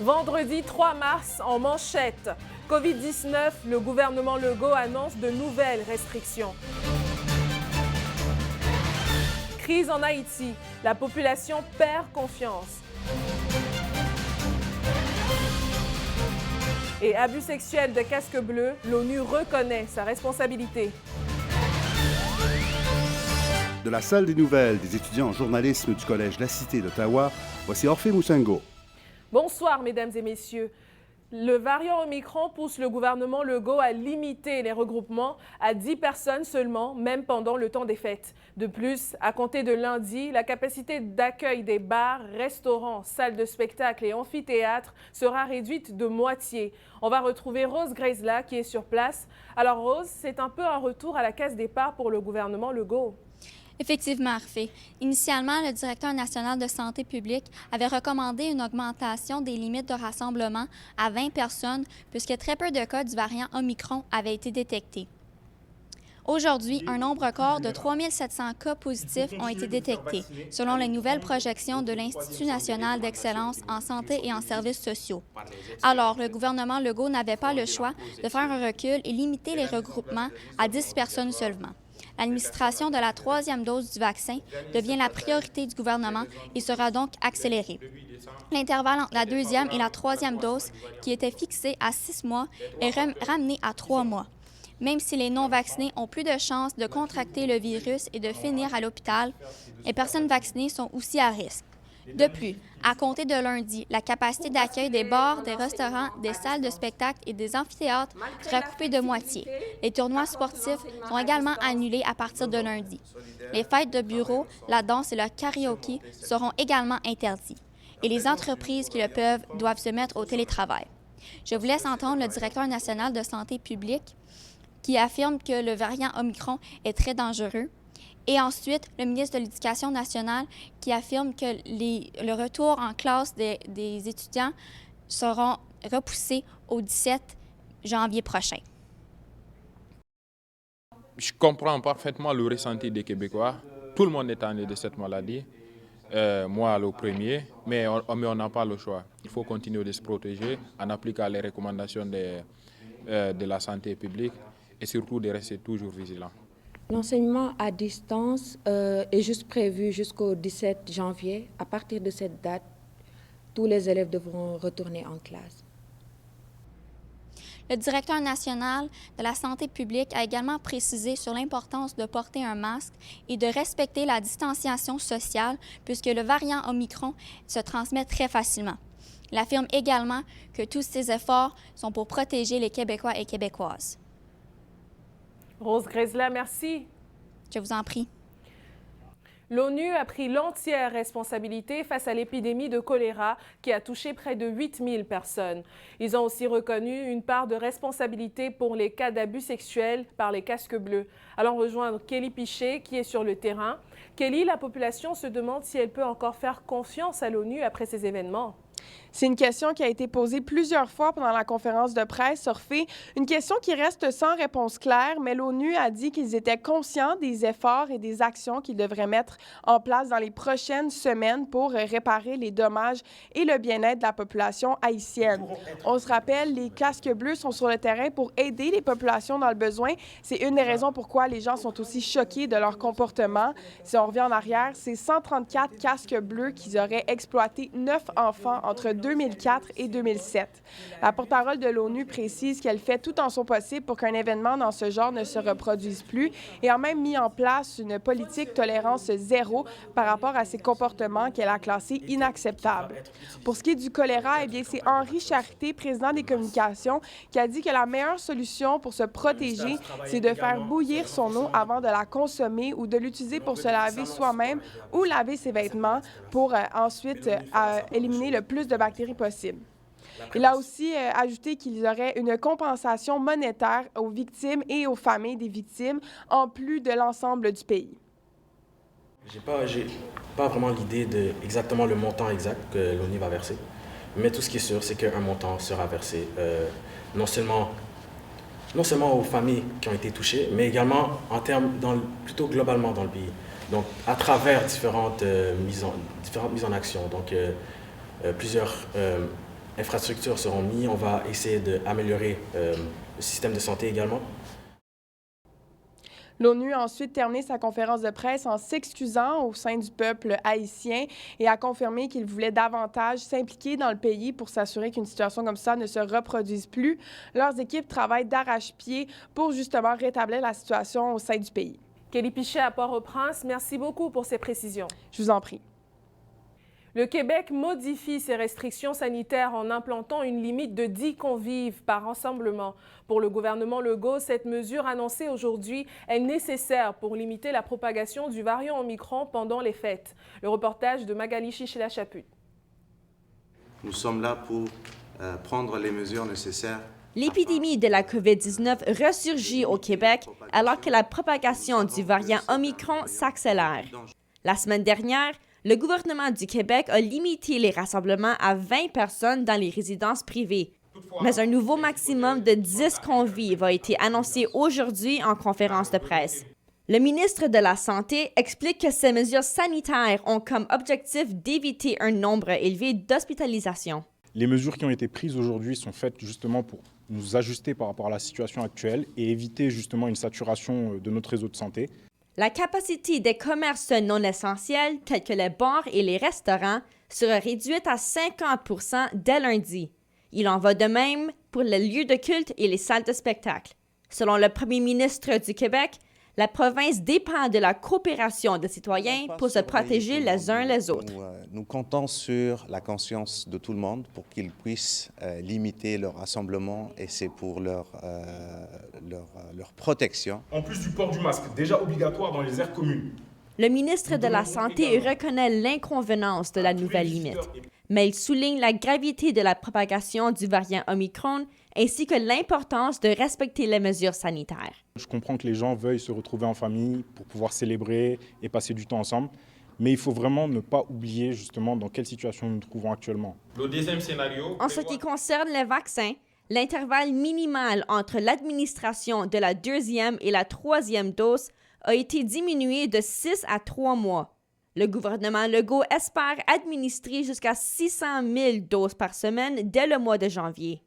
Vendredi 3 mars, en manchette, Covid-19, le gouvernement Legault annonce de nouvelles restrictions. Crise en Haïti, la population perd confiance. Et abus sexuels de casque bleu, l'ONU reconnaît sa responsabilité. De la salle des nouvelles des étudiants en journalisme du Collège La Cité d'Ottawa, voici Orphée Moussingo. Bonsoir, mesdames et messieurs. Le variant Omicron pousse le gouvernement Legault à limiter les regroupements à 10 personnes seulement, même pendant le temps des fêtes. De plus, à compter de lundi, la capacité d'accueil des bars, restaurants, salles de spectacle et amphithéâtres sera réduite de moitié. On va retrouver Rose Grezla qui est sur place. Alors Rose, c'est un peu un retour à la case départ pour le gouvernement Legault. Effectivement, Harfé. Initialement, le directeur national de santé publique avait recommandé une augmentation des limites de rassemblement à 20 personnes puisque très peu de cas du variant Omicron avaient été détectés. Aujourd'hui, un nombre record de 3 700 cas positifs ont été détectés, selon les nouvelles projections de l'Institut national d'excellence en santé et en services sociaux. Alors, le gouvernement Legault n'avait pas le choix de faire un recul et limiter les regroupements à 10 personnes seulement. L'administration de la 3e dose du vaccin devient la priorité du gouvernement et sera donc accélérée. L'intervalle entre la 2e et la 3e dose, qui était fixé à 6 mois, est ramené à 3 mois. Même si les non-vaccinés ont plus de chances de contracter le virus et de finir à l'hôpital, les personnes vaccinées sont aussi à risque. De plus, à compter de lundi, la capacité d'accueil des bars, des restaurants, des salles de spectacle et des amphithéâtres sera coupée de moitié. Les tournois sportifs sont également annulés à partir de lundi. Les fêtes de bureau, la danse et le karaoké seront également interdits. Et les entreprises qui le peuvent doivent se mettre au télétravail. Je vous laisse entendre le directeur national de santé publique qui affirme que le variant Omicron est très dangereux. Et ensuite, le ministre de l'Éducation nationale qui affirme que le retour en classe des étudiants seront repoussés au 17 janvier prochain. Je comprends parfaitement le ressenti des Québécois. Tout le monde est tanné de cette maladie. Moi, le premier, mais on n'a pas le choix. Il faut continuer de se protéger en appliquant les recommandations de la santé publique et surtout de rester toujours vigilant. L'enseignement à distance est juste prévu jusqu'au 17 janvier. À partir de cette date, tous les élèves devront retourner en classe. Le directeur national de la santé publique a également précisé sur l'importance de porter un masque et de respecter la distanciation sociale puisque le variant Omicron se transmet très facilement. Il affirme également que tous ces efforts sont pour protéger les Québécois et Québécoises. Rose Grezla, merci. Je vous en prie. L'ONU a pris l'entière responsabilité face à l'épidémie de choléra qui a touché près de 8 000 personnes. Ils ont aussi reconnu une part de responsabilité pour les cas d'abus sexuels par les casques bleus. Allons rejoindre Kelly Piché qui est sur le terrain. Kelly, la population se demande si elle peut encore faire confiance à l'ONU après ces événements. C'est une question qui a été posée plusieurs fois pendant la conférence de presse Orphée. Une question qui reste sans réponse claire, mais l'ONU a dit qu'ils étaient conscients des efforts et des actions qu'ils devraient mettre en place dans les prochaines semaines pour réparer les dommages et le bien-être de la population haïtienne. On se rappelle, les casques bleus sont sur le terrain pour aider les populations dans le besoin. C'est une des raisons pourquoi les gens sont aussi choqués de leur comportement. Si on revient en arrière, c'est 134 casques bleus qu'ils auraient exploité 9 enfants entre 2004 et 2007. La porte-parole de l'ONU précise qu'elle fait tout en son possible pour qu'un événement dans ce genre ne se reproduise plus et a même mis en place une politique tolérance zéro par rapport à ces comportements qu'elle a classés inacceptables. Pour ce qui est du choléra, eh bien, c'est Henri Charité, président des communications, qui a dit que la meilleure solution pour se protéger, c'est de faire bouillir son eau avant de la consommer ou de l'utiliser pour se laver soi-même ou laver ses vêtements pour ensuite éliminer le plus de bactéries possible. Il a aussi ajouté qu'il y aurait une compensation monétaire aux victimes et aux familles des victimes, en plus de l'ensemble du pays. J'ai pas vraiment l'idée de exactement le montant exact que l'ONU va verser, mais tout ce qui est sûr, c'est qu'un montant sera versé non seulement aux familles qui ont été touchées, mais également plutôt globalement dans le pays. Donc, à travers différentes mises en action. Donc, plusieurs infrastructures seront mis. On va essayer d'améliorer le système de santé également. L'ONU a ensuite terminé sa conférence de presse en s'excusant au sein du peuple haïtien et a confirmé qu'il voulait davantage s'impliquer dans le pays pour s'assurer qu'une situation comme ça ne se reproduise plus. Leurs équipes travaillent d'arrache-pied pour justement rétablir la situation au sein du pays. Kelly Pichet à Port-au-Prince, merci beaucoup pour ces précisions. Je vous en prie. Le Québec modifie ses restrictions sanitaires en implantant une limite de 10 convives par rassemblement. Pour le gouvernement Legault, cette mesure annoncée aujourd'hui est nécessaire pour limiter la propagation du variant Omicron pendant les fêtes. Le reportage de Magali Chichela-Chaput. Nous sommes là pour prendre les mesures nécessaires. L'épidémie de la COVID-19 ressurgit au Québec alors que la propagation du variant Omicron s'accélère. La semaine dernière, le gouvernement du Québec a limité les rassemblements à 20 personnes dans les résidences privées. Mais un nouveau maximum de 10 convives a été annoncé aujourd'hui en conférence de presse. Le ministre de la Santé explique que ces mesures sanitaires ont comme objectif d'éviter un nombre élevé d'hospitalisations. Les mesures qui ont été prises aujourd'hui sont faites justement pour nous ajuster par rapport à la situation actuelle et éviter justement une saturation de notre réseau de santé. La capacité des commerces non essentiels, tels que les bars et les restaurants, sera réduite à 50 % dès lundi. Il en va de même pour les lieux de culte et les salles de spectacle. Selon le premier ministre du Québec, la province dépend de la coopération des citoyens pour se protéger les uns les autres. Nous comptons sur la conscience de tout le monde pour qu'ils puissent limiter leur rassemblement et c'est pour leur protection. En plus du port du masque, déjà obligatoire dans les aires communes. Le ministre de la Santé reconnaît l'inconvénance de la nouvelle limite, mais il souligne la gravité de la propagation du variant Omicron ainsi que l'importance de respecter les mesures sanitaires. Je comprends que les gens veuillent se retrouver en famille pour pouvoir célébrer et passer du temps ensemble, mais il faut vraiment ne pas oublier justement dans quelle situation nous nous trouvons actuellement. Le deuxième scénario... En ce qui concerne les vaccins, l'intervalle minimal entre l'administration de la 2e et la 3e dose a été diminué de 6 à 3 mois. Le gouvernement Legault espère administrer jusqu'à 600 000 doses par semaine dès le mois de janvier.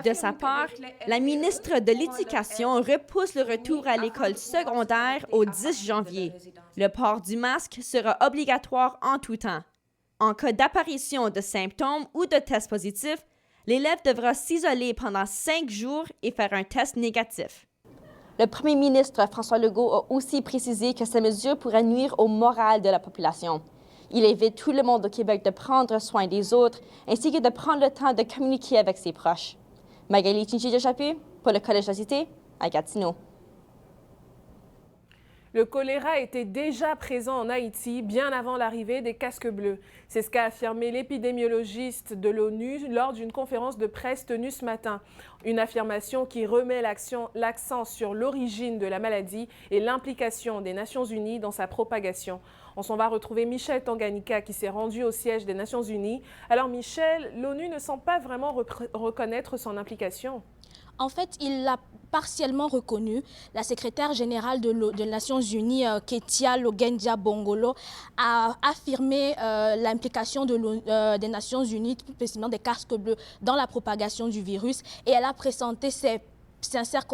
De sa part, la ministre de l'Éducation repousse le retour à l'école secondaire au 10 janvier. Le port du masque sera obligatoire en tout temps. En cas d'apparition de symptômes ou de tests positifs, l'élève devra s'isoler pendant 5 jours et faire un test négatif. Le premier ministre François Legault a aussi précisé que ces mesures pourraient nuire au moral de la population. Il invite tout le monde au Québec de prendre soin des autres ainsi que de prendre le temps de communiquer avec ses proches. Magali Chichela-Chaput pour le Collège de la Cité à Gatineau. Le choléra était déjà présent en Haïti bien avant l'arrivée des casques bleus. C'est ce qu'a affirmé l'épidémiologiste de l'ONU lors d'une conférence de presse tenue ce matin. Une affirmation qui remet l'accent sur l'origine de la maladie et l'implication des Nations Unies dans sa propagation. On s'en va retrouver Michel Tanganyika qui s'est rendu au siège des Nations Unies. Alors Michel, l'ONU ne semble pas vraiment reconnaître son implication. En fait, il l'a partiellement reconnu. La secrétaire générale des Nations Unies, Ketia Logendia Bongolo, a affirmé l'implication des Nations Unies, plus précisément des casques bleus, dans la propagation du virus. Et elle a présenté ses sincères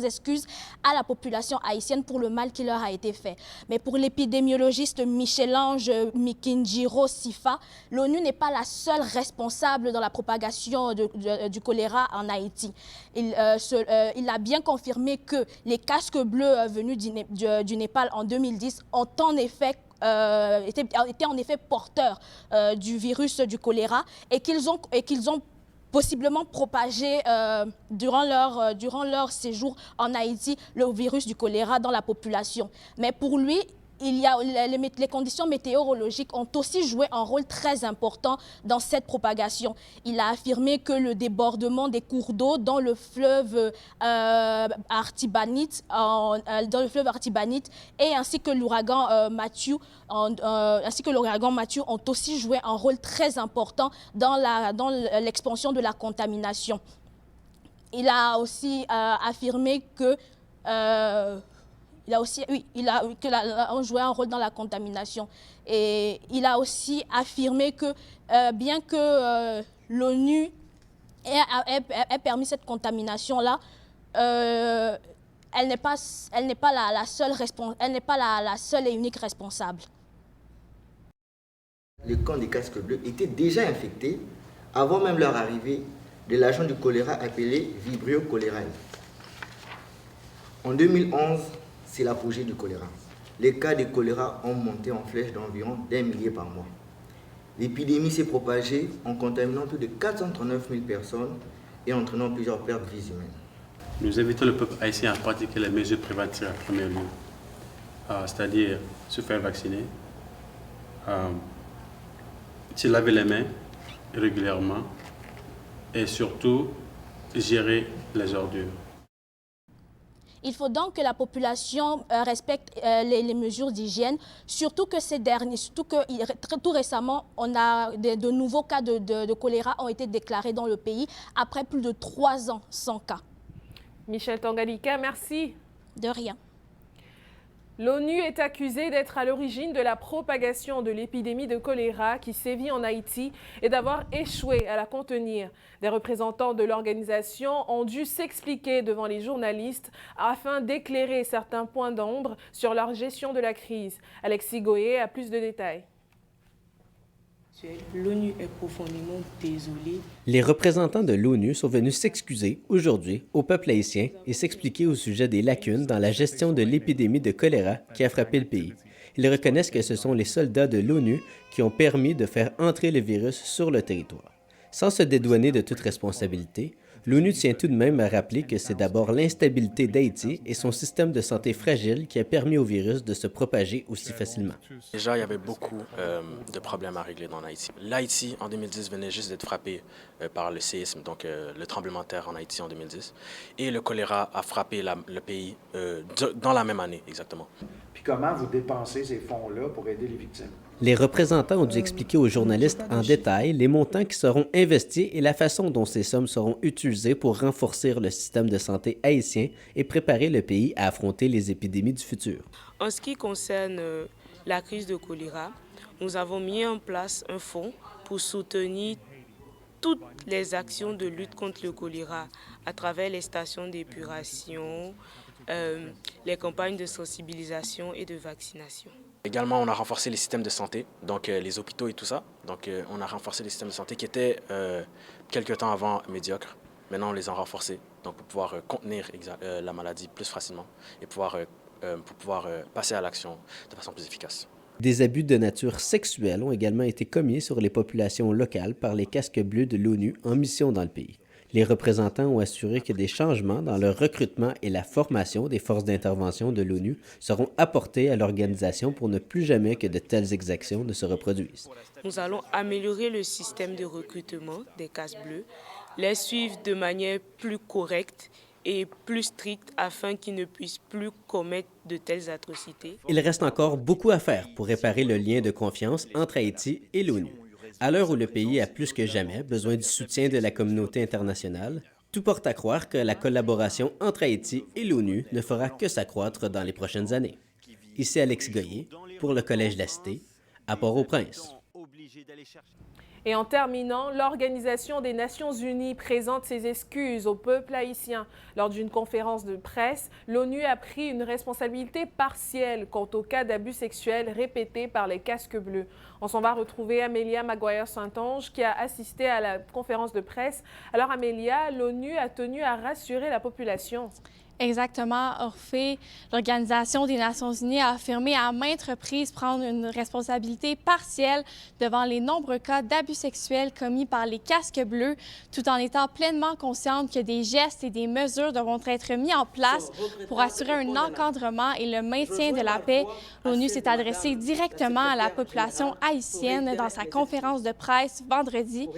excuses à la population haïtienne pour le mal qui leur a été fait. Mais pour l'épidémiologiste Michel-Ange Mikinjiro Sifa, l'ONU n'est pas la seule responsable dans la propagation du choléra en Haïti. Il a bien confirmé que les casques bleus venus du Népal en 2010 ont en effet étaient en effet porteurs du virus du choléra et qu'ils ont possiblement propagé durant leur séjour en Haïti le virus du choléra dans la population. Mais pour lui, les conditions météorologiques ont aussi joué un rôle très important dans cette propagation. Il a affirmé que le débordement des cours d'eau dans le fleuve Artibonite et ainsi que l'ouragan Matthew ont aussi joué un rôle très important dans l'expansion de la contamination. Il a aussi affirmé que ont joué un rôle dans la contamination. Et il a aussi affirmé que bien que l'ONU ait permis cette contamination-là, elle n'est pas la seule et unique responsable. Le camp des casques bleus était déjà infecté avant même leur arrivée de l'agent du choléra appelé Vibrio cholerae. En 2011, c'est l'apogée du choléra. Les cas de choléra ont monté en flèche d'environ 1 millier par mois. L'épidémie s'est propagée en contaminant plus de 439 000 personnes et entraînant plusieurs pertes de vies humaines. Nous invitons le peuple haïtien à pratiquer les mesures préventives en premier lieu, c'est-à-dire se faire vacciner, se laver les mains régulièrement et surtout gérer les ordures. Il faut donc que la population respecte les mesures d'hygiène, surtout que tout récemment, on a de nouveaux cas de choléra ont été déclarés dans le pays après plus de 3 ans sans cas. Michel Tanganyika, merci. De rien. L'ONU est accusée d'être à l'origine de la propagation de l'épidémie de choléra qui sévit en Haïti et d'avoir échoué à la contenir. Des représentants de l'organisation ont dû s'expliquer devant les journalistes afin d'éclairer certains points d'ombre sur leur gestion de la crise. Alexis Goé a plus de détails. L'ONU est profondément désolée. Les représentants de l'ONU sont venus s'excuser aujourd'hui au peuple haïtien et s'expliquer au sujet des lacunes dans la gestion de l'épidémie de choléra qui a frappé le pays. Ils reconnaissent que ce sont les soldats de l'ONU qui ont permis de faire entrer le virus sur le territoire. Sans se dédouaner de toute responsabilité, l'ONU tient tout de même à rappeler que c'est d'abord l'instabilité d'Haïti et son système de santé fragile qui a permis au virus de se propager aussi facilement. Déjà, il y avait beaucoup de problèmes à régler dans Haïti. L'Haïti, en 2010, venait juste d'être frappé par le séisme, donc le tremblement de terre en Haïti en 2010. Et le choléra a frappé le pays dans la même année, exactement. Puis comment vous dépensez ces fonds-là pour aider les victimes? Les représentants ont dû expliquer aux journalistes en détail les montants qui seront investis et la façon dont ces sommes seront utilisées pour renforcer le système de santé haïtien et préparer le pays à affronter les épidémies du futur. En ce qui concerne la crise de choléra, nous avons mis en place un fonds pour soutenir toutes les actions de lutte contre le choléra à travers les stations d'épuration, les campagnes de sensibilisation et de vaccination. Également, on a renforcé les systèmes de santé, donc les hôpitaux et tout ça. Donc, on a renforcé les systèmes de santé qui étaient quelques temps avant médiocres. Maintenant, on les a renforcés donc, pour pouvoir contenir la maladie plus facilement et pour pouvoir passer à l'action de façon plus efficace. Des abus de nature sexuelle ont également été commis sur les populations locales par les casques bleus de l'ONU en mission dans le pays. Les représentants ont assuré que des changements dans le recrutement et la formation des forces d'intervention de l'ONU seront apportés à l'organisation pour ne plus jamais que de telles exactions ne se reproduisent. Nous allons améliorer le système de recrutement des casques bleus, les suivre de manière plus correcte et plus stricte afin qu'ils ne puissent plus commettre de telles atrocités. Il reste encore beaucoup à faire pour réparer le lien de confiance entre Haïti et l'ONU. À l'heure où le pays a plus que jamais besoin du soutien de la communauté internationale, tout porte à croire que la collaboration entre Haïti et l'ONU ne fera que s'accroître dans les prochaines années. Ici Alex Goyer, pour le Collège de la Cité, à Port-au-Prince. Et en terminant, l'Organisation des Nations Unies présente ses excuses au peuple haïtien. Lors d'une conférence de presse, l'ONU a pris une responsabilité partielle quant aux cas d'abus sexuels répétés par les casques bleus. On s'en va retrouver Amélia Maguire-Saint-Onge qui a assisté à la conférence de presse. Alors Amélia, l'ONU a tenu à rassurer la population. Exactement, Orphée. L'Organisation des Nations Unies a affirmé à maintes reprises prendre une responsabilité partielle devant les nombreux cas d'abus sexuels commis par les casques bleus, tout en étant pleinement consciente que des gestes et des mesures devront être mis en place pour assurer un encadrement et le maintien de la paix. L'ONU s'est adressée directement à la population haïtienne dans sa conférence de presse vendredi.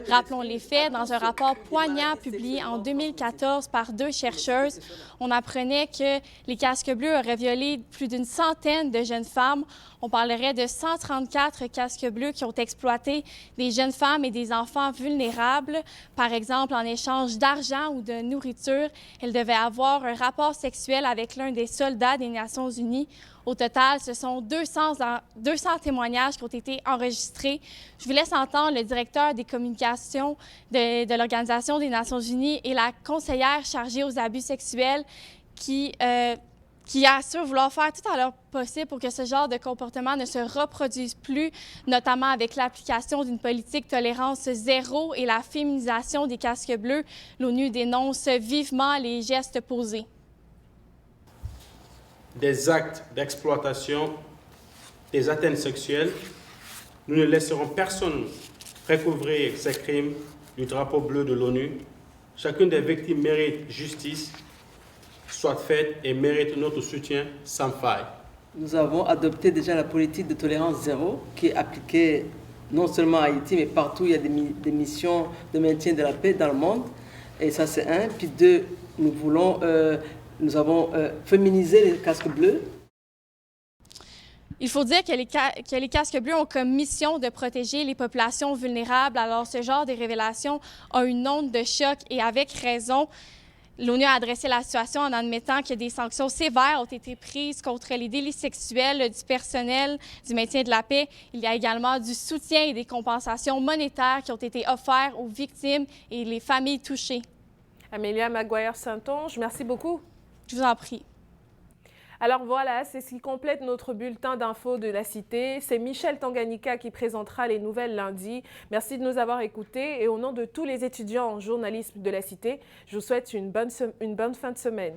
Rappelons les faits, dans un rapport poignant publié en 2014 par 2 chercheuses, on apprenait que les casques bleus auraient violé plus d'une centaine de jeunes femmes. On parlerait de 134 casques bleus qui ont exploité des jeunes femmes et des enfants vulnérables. Par exemple, en échange d'argent ou de nourriture, elles devaient avoir un rapport sexuel avec l'un des soldats des Nations unies. Au total, ce sont 200 témoignages qui ont été enregistrés. Je vous laisse entendre le directeur des communications de l'Organisation des Nations unies et la conseillère chargée aux abus sexuels qui assurent vouloir faire tout à leur possible pour que ce genre de comportement ne se reproduise plus, notamment avec l'application d'une politique tolérance zéro et la féminisation des casques bleus. L'ONU dénonce vivement les gestes posés. Des actes d'exploitation, des atteintes sexuelles, nous ne laisserons personne recouvrir ces crimes du drapeau bleu de l'ONU. Chacune des victimes mérite justice, soit faite et mérite notre soutien sans faille. Nous avons adopté déjà la politique de tolérance zéro qui est appliquée non seulement à Haïti, mais partout. Il y a des missions de maintien de la paix dans le monde. Et ça, c'est un. Puis deux, nous avons féminisé les casques bleus. Il faut dire que les casques bleus ont comme mission de protéger les populations vulnérables. Alors, ce genre de révélations a une onde de choc et avec raison. L'ONU a adressé la situation en admettant que des sanctions sévères ont été prises contre les délits sexuels du personnel du maintien de la paix. Il y a également du soutien et des compensations monétaires qui ont été offertes aux victimes et les familles touchées. Amélia Maguire-Saintonge, merci beaucoup. Je vous en prie. Alors voilà, c'est ce qui complète notre bulletin d'infos de la Cité. C'est Michel Tanganyika qui présentera les nouvelles lundi. Merci de nous avoir écoutés et au nom de tous les étudiants en journalisme de la Cité, je vous souhaite une bonne fin de semaine.